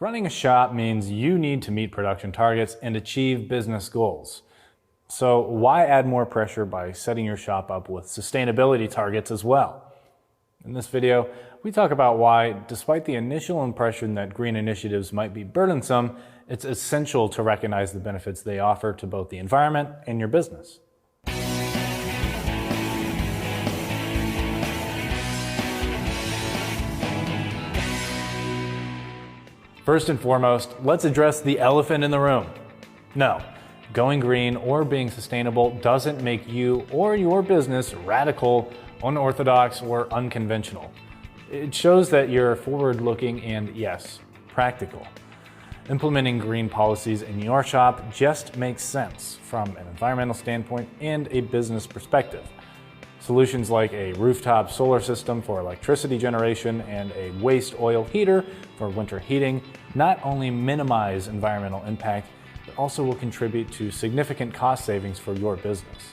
Running a shop means you need to meet production targets and achieve business goals. So why add more pressure by setting your shop up with sustainability targets as well? In this video, we talk about why, despite the initial impression that green initiatives might be burdensome, it's essential to recognize the benefits they offer to both the environment and your business. First and foremost, let's address the elephant in the room. No, going green or being sustainable doesn't make you or your business radical, unorthodox, or unconventional. It shows that you're forward-looking and, yes, practical. Implementing green policies in your shop just makes sense from an environmental standpoint and a business perspective. Solutions like a rooftop solar system for electricity generation and a waste oil heater for winter heating not only minimize environmental impact, but also will contribute to significant cost savings for your business.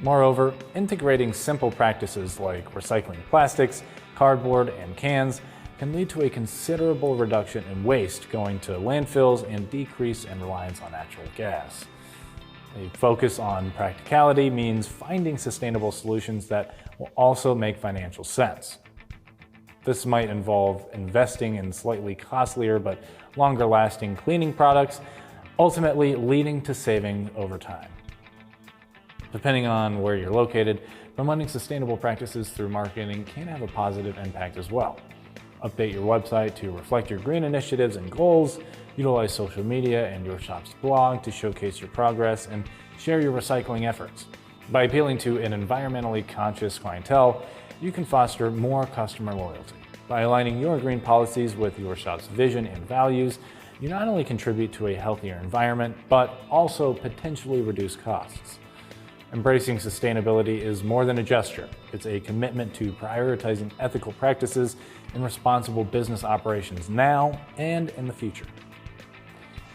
Moreover, integrating simple practices like recycling plastics, cardboard, and cans can lead to a considerable reduction in waste going to landfills and decrease in reliance on natural gas. A focus on practicality means finding sustainable solutions that will also make financial sense. This might involve investing in slightly costlier but longer-lasting cleaning products, ultimately leading to saving over time. Depending on where you're located, promoting sustainable practices through marketing can have a positive impact as well. Update your website to reflect your green initiatives and goals, utilize social media and your shop's blog to showcase your progress, and share your recycling efforts. By appealing to an environmentally conscious clientele, you can foster more customer loyalty. By aligning your green policies with your shop's vision and values, you not only contribute to a healthier environment, but also potentially reduce costs. Embracing sustainability is more than a gesture. It's a commitment to prioritizing ethical practices and responsible business operations now and in the future.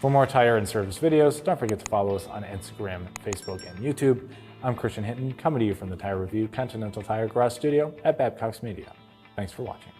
For more tire and service videos, don't forget to follow us on Instagram, Facebook, and YouTube. I'm Christian Hinton, coming to you from the Tire Review Continental Tire Garage Studio at Babcock's Media. Thanks for watching.